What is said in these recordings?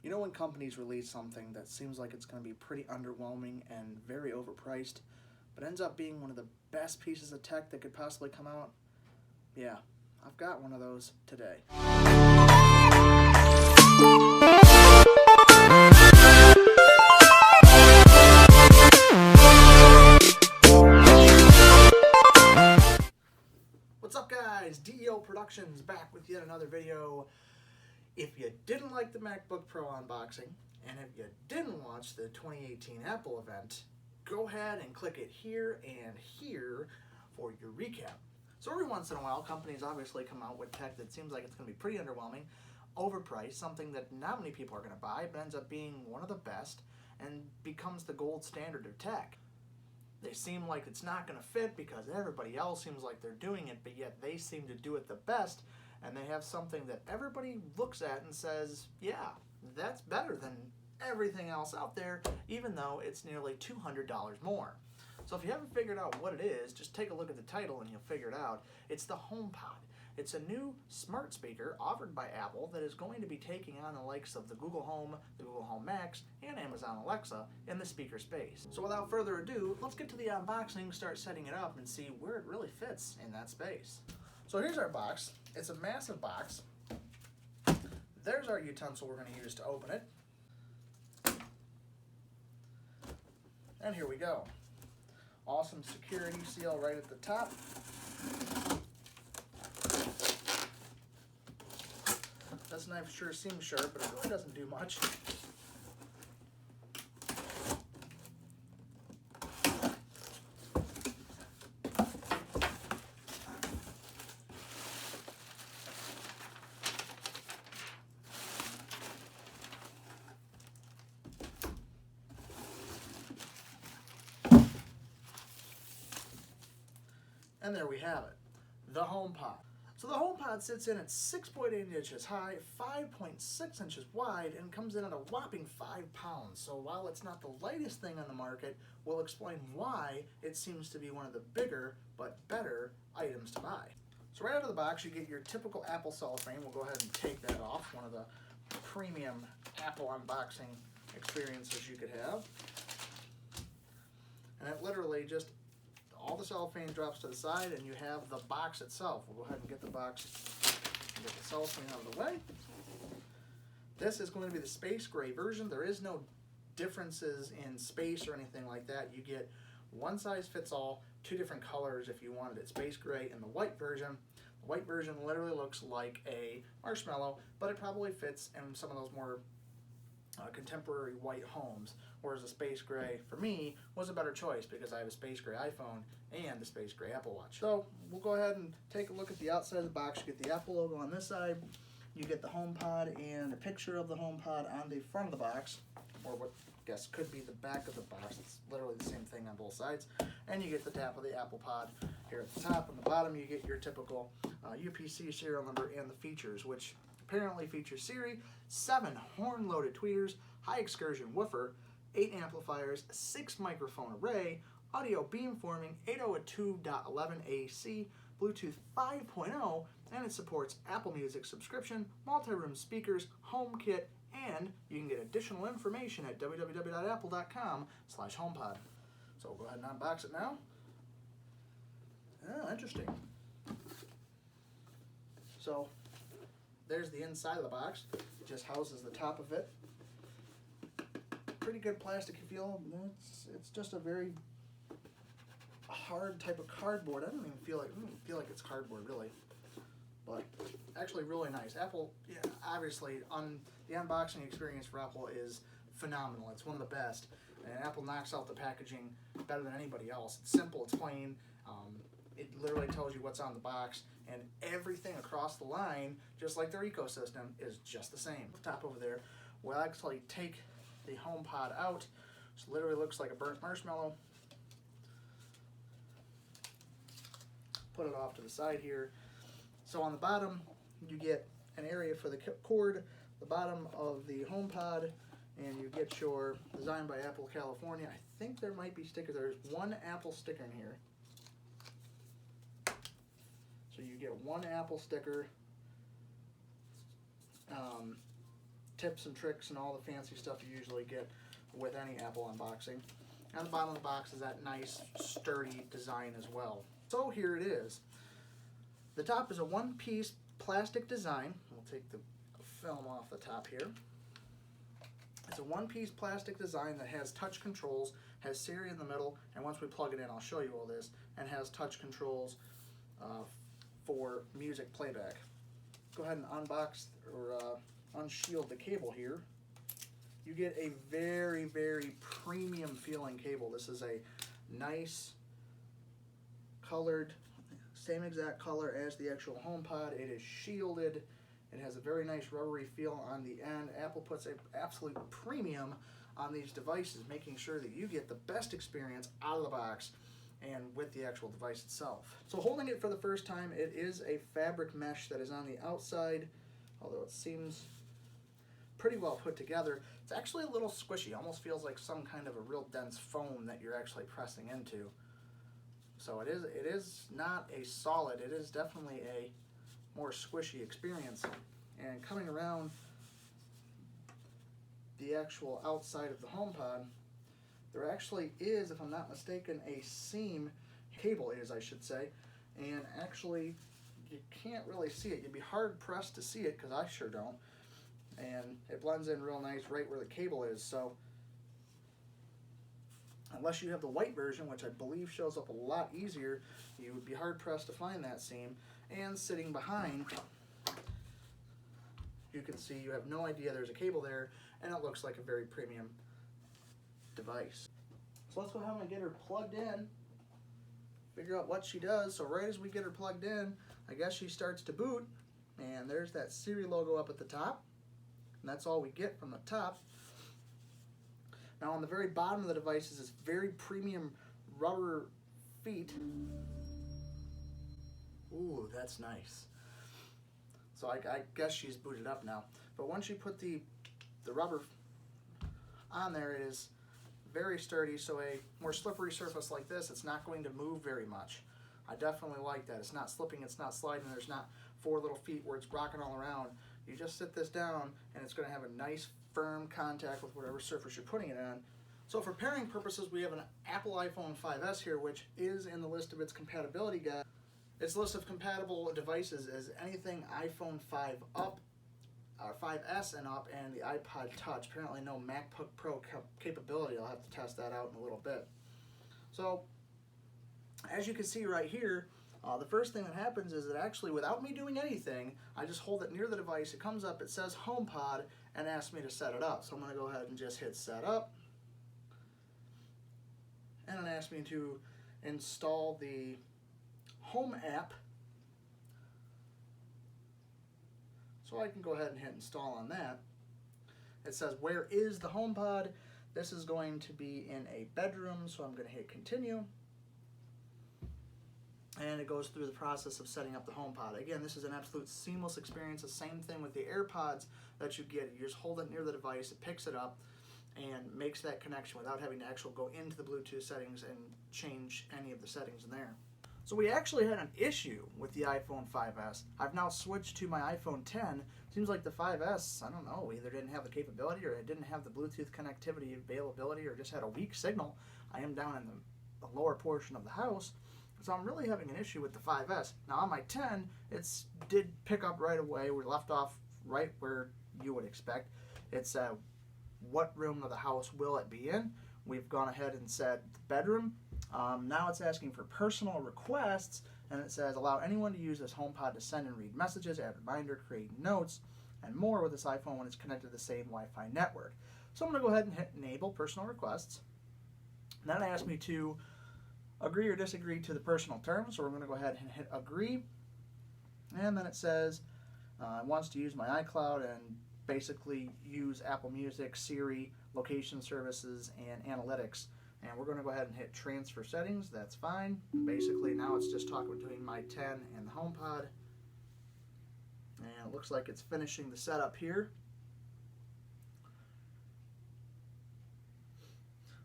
You know when companies release something that seems like it's going to be pretty underwhelming and very overpriced, but ends up being one of the best pieces of tech that could possibly come out? Yeah, I've got one of those today. What's up guys, DEO Productions back with yet another video. If you didn't like the MacBook Pro unboxing, and if you didn't watch the 2018 Apple event, go ahead and click it here and here for your recap. So every once in a while, companies obviously come out with tech that seems like it's going to be pretty underwhelming, overpriced, something that not many people are going to buy, but ends up being one of the best and becomes the gold standard of tech. They seem like it's not going to fit because everybody else seems like they're doing it, but yet they seem to do it the best, and they have something that everybody looks at and says, yeah, that's better than everything else out there, even though it's nearly $200 more. So if you haven't figured out what it is, just take a look at the title and you'll figure it out. It's the HomePod. It's a new smart speaker offered by Apple that is going to be taking on the likes of the Google Home, the Google Home Max, and Amazon Alexa in the speaker space. So without further ado, let's get to the unboxing, start setting it up, and see where it really fits in that space. So here's our box. It's a massive box. There's our utensil we're going to use to open it. And here we go. Awesome security seal right at the top. This knife sure seems sharp, but it really doesn't do much. And there we have it, the HomePod. So the HomePod sits in at 6.8 inches high, 5.6 inches wide, and comes in at a whopping 5 pounds. So while it's not the lightest thing on the market, we'll explain why it seems to be one of the bigger but better items to buy. So right out of the box, you get your typical Apple cellophane. We'll go ahead and take that off, one of the premium Apple unboxing experiences you could have. And it literally just all the cellophane drops to the side, and you have the box itself. We'll go ahead and get the box and get the cellophane out of the way. This is going to be the space gray version. There is no differences in space or anything like that. You get one size fits all, two different colors if you wanted it, space gray and the white version. The white version literally looks like a marshmallow, but it probably fits in some of those more contemporary white homes, whereas the space gray for me was a better choice because I have a space gray iPhone and the space gray Apple Watch. So we'll go ahead and take a look at the outside of the box. You get the Apple logo on this side, you get the HomePod and a picture of the HomePod on the front of the box, or what I guess could be the back of the box. It's literally the same thing on both sides. And you get the tap of the Apple Pod here at the top. On the bottom you get your typical UPC serial number and the features, which apparently features Siri, 7 horn-loaded tweeters, high excursion woofer, 8 amplifiers, 6 microphone array, audio beamforming, 802.11 AC, Bluetooth 5.0, and it supports Apple Music subscription, multi-room speakers, HomeKit, and you can get additional information at www.apple.com/HomePod. So we'll go ahead and unbox it now. Oh, interesting. So there's the inside of the box. It just houses the top of it. Pretty good plastic feel. It's just a very hard type of cardboard. I don't even feel like it's cardboard really, but actually really nice. Apple, yeah, obviously the unboxing experience for Apple is phenomenal. It's one of the best, and Apple knocks out the packaging better than anybody else. It's simple, it's plain. It literally tells you what's on the box, and everything across the line, just like their ecosystem, is just the same. Top over there, we'll actually take the HomePod out. It literally looks like a burnt marshmallow. Put it off to the side here. So on the bottom, you get an area for the cord, the bottom of the HomePod, and you get your Designed by Apple California. I think there might be stickers. There's one Apple sticker in here. So you get one Apple sticker, tips and tricks and all the fancy stuff you usually get with any Apple unboxing. And the bottom of the box is that nice, sturdy design as well. So here it is. The top is a one-piece plastic design. We'll take the film off the top here. It's a one-piece plastic design that has touch controls, has Siri in the middle, and once we plug it in, I'll show you all this, and has touch controls for music playback. Go ahead and unbox or unshield the cable here. You get a very, very premium feeling cable. This is a nice colored, same exact color as the actual HomePod. It is shielded. It has a very nice rubbery feel on the end. Apple puts an absolute premium on these devices, making sure that you get the best experience out of the box and with the actual device itself. So holding it for the first time, it is a fabric mesh that is on the outside, although it seems pretty well put together. It's actually a little squishy. Almost feels like some kind of a real dense foam that you're actually pressing into. So it is not a solid. It is definitely a more squishy experience. And coming around the actual outside of the HomePod, there actually is, if I'm not mistaken, a seam, cable is, I should say, and actually you can't really see it. You'd be hard pressed to see it, because I sure don't, and it blends in real nice right where the cable is. So unless you have the white version, which I believe shows up a lot easier, you would be hard pressed to find that seam. And sitting behind, you can see you have no idea there's a cable there, and it looks like a very premium device. So let's go ahead and get her plugged in, figure out what she does. So right as we get her plugged in, I guess she starts to boot, and there's that Siri logo up at the top, and that's all we get from the top. Now on the very bottom of the device is this very premium rubber feet. Ooh, that's nice. So I guess she's booted up now. But once you put the rubber on there, it is very sturdy. So a more slippery surface like this, it's not going to move very much. I definitely like that. It's not slipping, it's not sliding, there's not four little feet where it's rocking all around. You just sit this down and it's going to have a nice firm contact with whatever surface you're putting it on. So for pairing purposes, we have an Apple iPhone 5S here, which is in the list of its compatibility guide. Its list of compatible devices is anything iPhone 5 up, 5S and up, and the iPod Touch. Apparently no MacBook Pro capability. I'll have to test that out in a little bit. So as you can see right here, the first thing that happens is that actually, without me doing anything, I just hold it near the device. It comes up, it says HomePod, and asks me to set it up. So I'm going to go ahead and just hit set up. And it asks me to install the Home app. So I can go ahead and hit install on that. It says, where is the HomePod? This is going to be in a bedroom, so I'm going to hit continue. And it goes through the process of setting up the HomePod. Again, this is an absolute seamless experience. The same thing with the AirPods that you get. You just hold it near the device, it picks it up, and makes that connection without having to actually go into the Bluetooth settings and change any of the settings in there. So we actually had an issue with the iPhone 5S. I've now switched to my iPhone 10. Seems like the 5S, I don't know, either didn't have the capability or it didn't have the Bluetooth connectivity availability or just had a weak signal. I am down in the lower portion of the house, so I'm really having an issue with the 5S. Now on my 10, it did pick up right away. We left off right where you would expect. It's what room of the house will it be in? We've gone ahead and said bedroom. Now it's asking for personal requests, and it says allow anyone to use this HomePod to send and read messages, add reminder, create notes, and more with this iPhone when it's connected to the same Wi-Fi network. So I'm going to go ahead and hit enable personal requests. And then it asks me to agree or disagree to the personal terms, so we're going to go ahead and hit agree. And then it says it wants to use my iCloud and basically use Apple Music, Siri, location services, and analytics. And we're going to go ahead and hit transfer settings. That's fine. Basically now it's just talking between my 10 and the HomePod. And it looks like it's finishing the setup here.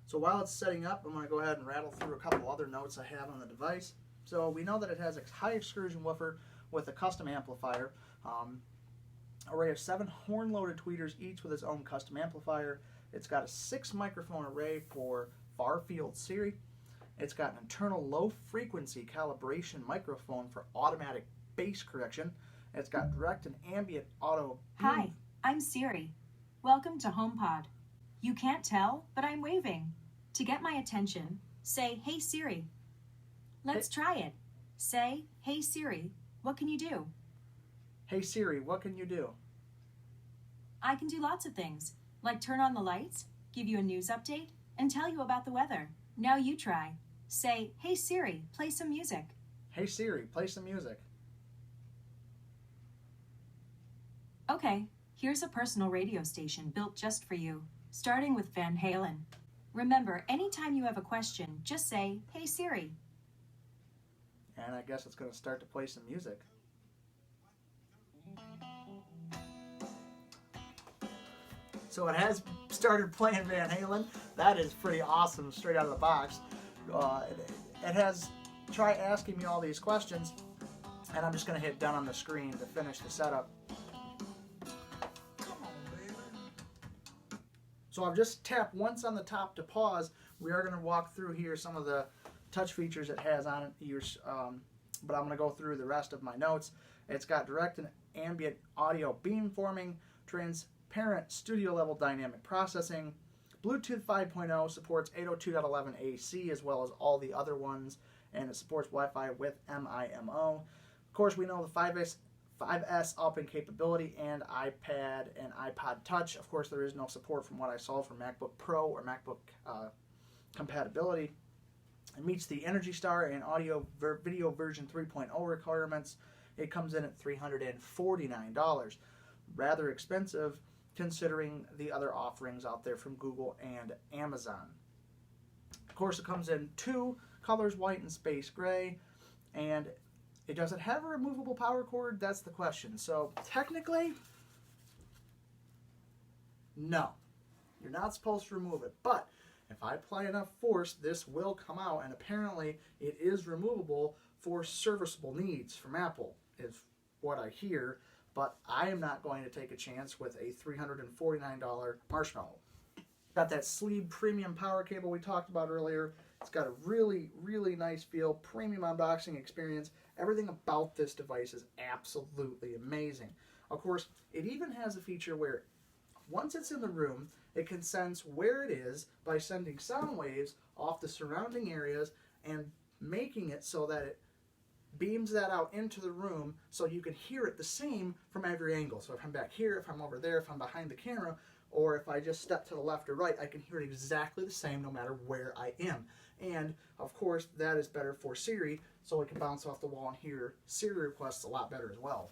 So while it's setting up, I'm going to go ahead and rattle through a couple other notes I have on the device. So we know that it has a high excursion woofer with a custom amplifier. array of 7 horn-loaded tweeters, each with its own custom amplifier. It's got a 6 microphone array for far-field Siri. It's got an internal low-frequency calibration microphone for automatic bass correction. It's got direct and ambient auto. Hi, I'm Siri. Welcome to HomePod. You can't tell, but I'm waving. To get my attention, say, "Hey Siri." Let's try it. Say, "Hey Siri, what can you do?" Hey Siri, what can you do? I can do lots of things, like turn on the lights, give you a news update, and tell you about the weather. Now you try. Say, "Hey Siri, play some music." Hey Siri, play some music. Okay, here's a personal radio station built just for you, starting with Van Halen. Remember, anytime you have a question, just say, "Hey Siri." And I guess it's going to start to play some music. So it has started playing Van Halen. That is pretty awesome, straight out of the box. It has tried asking me all these questions, and I'm just going to hit done on the screen to finish the setup. So I've just tapped once on the top to pause. We are going to walk through here some of the touch features it has on it, but I'm going to go through the rest of my notes. It's got direct and ambient audio beamforming, transparent studio level dynamic processing, Bluetooth 5.0, supports 802.11 AC as well as all the other ones, and it supports Wi-Fi with MIMO. Of course, we know the 5S up in capability and iPad and iPod Touch. Of course, there is no support from what I saw for MacBook Pro or MacBook compatibility. It meets the Energy Star and audio video version 3.0 requirements. It comes in at $349. Rather expensive considering the other offerings out there from Google and Amazon. Of course, it comes in 2 colors, white and space gray, and does it have a removable power cord? That's the question. So technically, no. You're not supposed to remove it. But if I apply enough force, this will come out, and apparently it is removable for serviceable needs from Apple, is what I hear. But I am not going to take a chance with a $349 Marshmallow. Got that sleeve premium power cable we talked about earlier. It's got a really, really nice feel, premium unboxing experience. Everything about this device is absolutely amazing. Of course, it even has a feature where once it's in the room, it can sense where it is by sending sound waves off the surrounding areas and making it so that it beams that out into the room so you can hear it the same from every angle. So if I'm back here, if I'm over there, if I'm behind the camera, or if I just step to the left or right, I can hear it exactly the same no matter where I am. And of course, that is better for Siri, so it can bounce off the wall and hear Siri requests a lot better as well.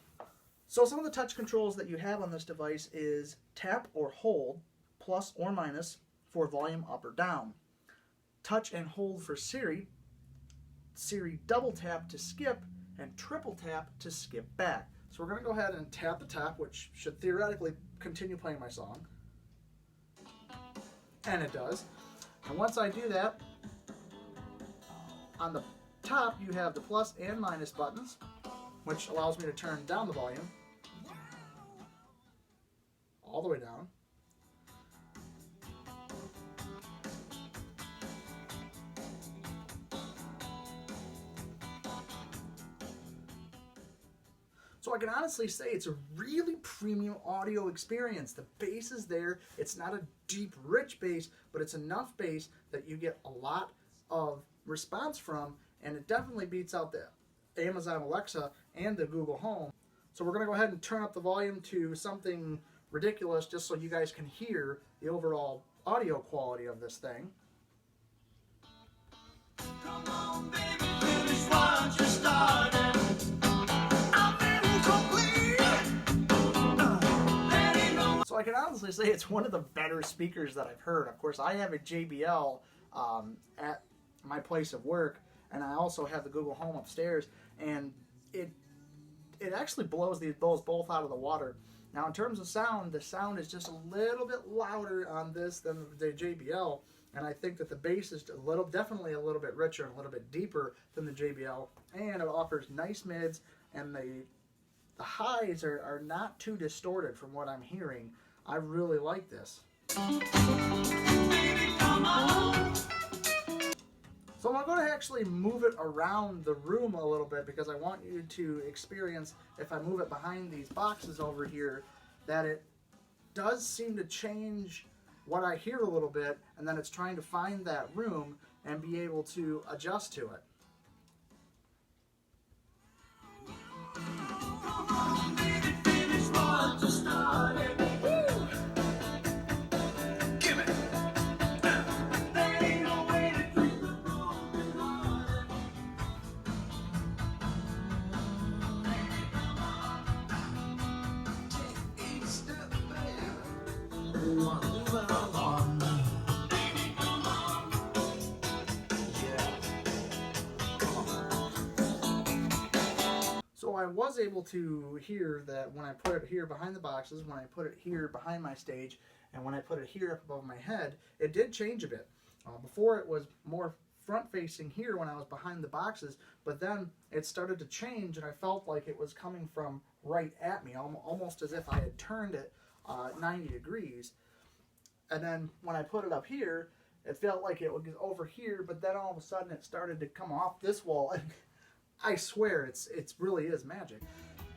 So some of the touch controls that you have on this device is tap or hold, plus or minus for volume up or down. Touch and hold for Siri, Siri double tap to skip, and triple tap to skip back. So we're going to go ahead and tap the top, which should theoretically continue playing my song. And it does. And once I do that, on the top you have the plus and minus buttons, which allows me to turn down the volume all the way down. So I can honestly say it's a really premium audio experience. The bass is there. It's not a deep, rich bass, but it's enough bass that you get a lot of response from, and it definitely beats out the Amazon Alexa and the Google Home. So we're going to go ahead and turn up the volume to something ridiculous just so you guys can hear the overall audio quality of this thing. Come on, baby, finish what you started. So I can honestly say it's one of the better speakers that I've heard. Of course, I have a JBL at my place of work, and I also have the Google Home upstairs, and it actually blows both out of the water. Now, in terms of sound, the sound is just a little bit louder on this than the JBL, and I think that the bass is definitely a little bit richer and a little bit deeper than the JBL, and it offers nice mids, and the The highs are not too distorted from what I'm hearing. I really like this. So I'm going to actually move it around the room a little bit because I want you to experience, if I move it behind these boxes over here, that it does seem to change what I hear a little bit, and then it's trying to find that room and be able to adjust to it. So I was able to hear that when I put it here behind the boxes, when I put it here behind my stage, and when I put it here up above my head, it did change a bit. Before it was more front facing here when I was behind the boxes, but then it started to change and I felt like it was coming from right at me, almost as if I had turned it 90 degrees. And then when I put it up here, it felt like it was over here, but then all of a sudden it started to come off this wall. And I swear, it really is magic.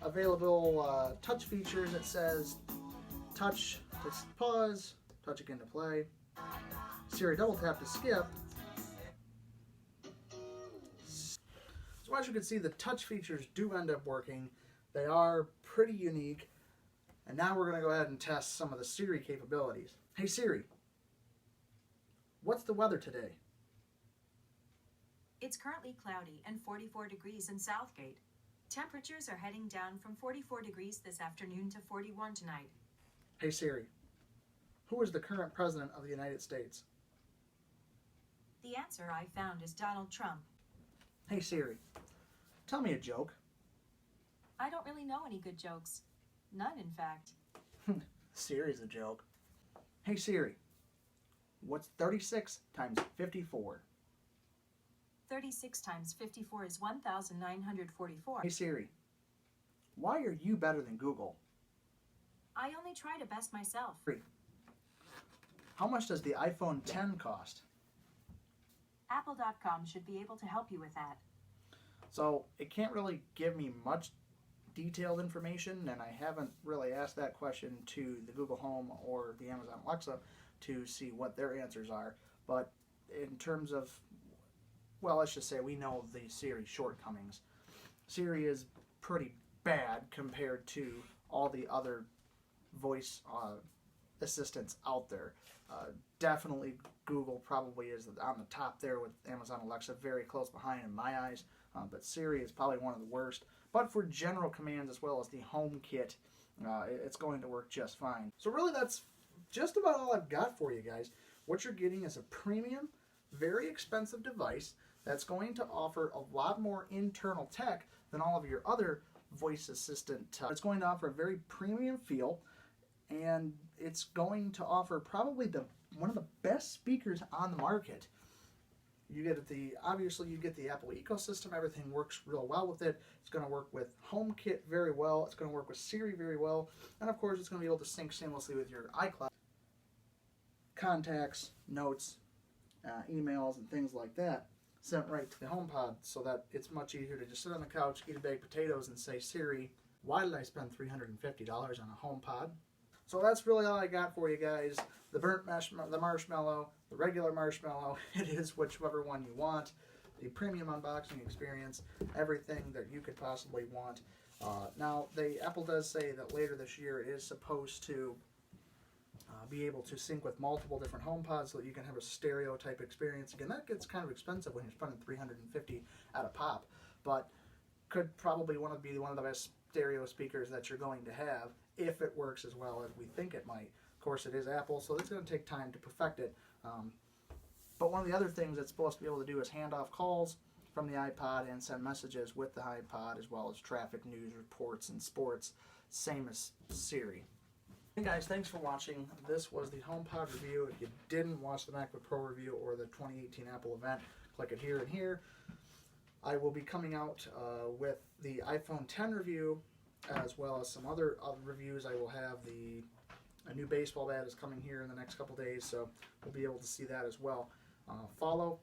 Available touch features, it says touch to pause, touch again to play, Siri double tap to skip. So as you can see, the touch features do end up working. They are pretty unique. And now we're going to go ahead and test some of the Siri capabilities. Hey Siri, what's the weather today? It's currently cloudy and 44 degrees in Southgate. Temperatures are heading down from 44 degrees this afternoon to 41 tonight. Hey Siri, who is the current president of the United States? The answer I found is Donald Trump. Hey Siri, tell me a joke. I don't really know any good jokes. None, in fact. Siri's a joke. Hey Siri, what's 36 times 54? 36 times 54 is 1,944. Hey Siri, why are you better than Google? I only try to best myself. How much does the iPhone 10 cost? Apple.com should be able to help you with that. So it can't really give me much detailed information, and I haven't really asked that question to the Google Home or the Amazon Alexa to see what their answers are. But in terms of, well, let's just say we know the Siri shortcomings. Siri is pretty bad compared to all the other voice assistants out there. Definitely Google probably is on the top there with Amazon Alexa, very close behind in my eyes. But Siri is probably one of the worst. But for general commands as well as the home kit, it's going to work just fine. So really that's just about all I've got for you guys. What you're getting is a premium, very expensive device that's going to offer a lot more internal tech than all of your other voice assistant. It's going to offer a very premium feel, and it's going to offer probably one of the best speakers on the market. You get obviously you get the Apple ecosystem. Everything works real well with it. It's going to work with HomeKit very well. It's going to work with Siri very well, and of course, it's going to be able to sync seamlessly with your iCloud, contacts, notes, emails, and things like that, sent right to the HomePod, so that it's much easier to just sit on the couch, eat a bag of potatoes, and say, Siri, why did I spend $350 on a HomePod? So that's really all I got for you guys. The the marshmallow, the regular marshmallow, it is whichever one you want. The premium unboxing experience, everything that you could possibly want. Now, Apple does say that later this year it is supposed to be able to sync with multiple different HomePods so that you can have a stereo type experience. Again, that gets kind of expensive when you're spending $350 at a pop, but could probably be one of the best stereo speakers that you're going to have if it works as well as we think it might. Of course, it is Apple, so it's going to take time to perfect it. But one of the other things it's supposed to be able to do is hand off calls from the iPod and send messages with the iPod, as well as traffic, news, reports, and sports, same as Siri. Hey guys, thanks for watching. This was the HomePod review. If you didn't watch the MacBook Pro review or the 2018 Apple event, click it here and here. I will be coming out with the iPhone 10 review as well as some other reviews. I will have a new baseball bat is coming here in the next couple days, so we'll be able to see that as well. Follow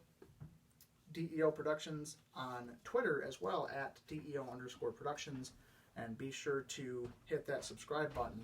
DEO Productions on Twitter as well at DEO_Productions, and be sure to hit that subscribe button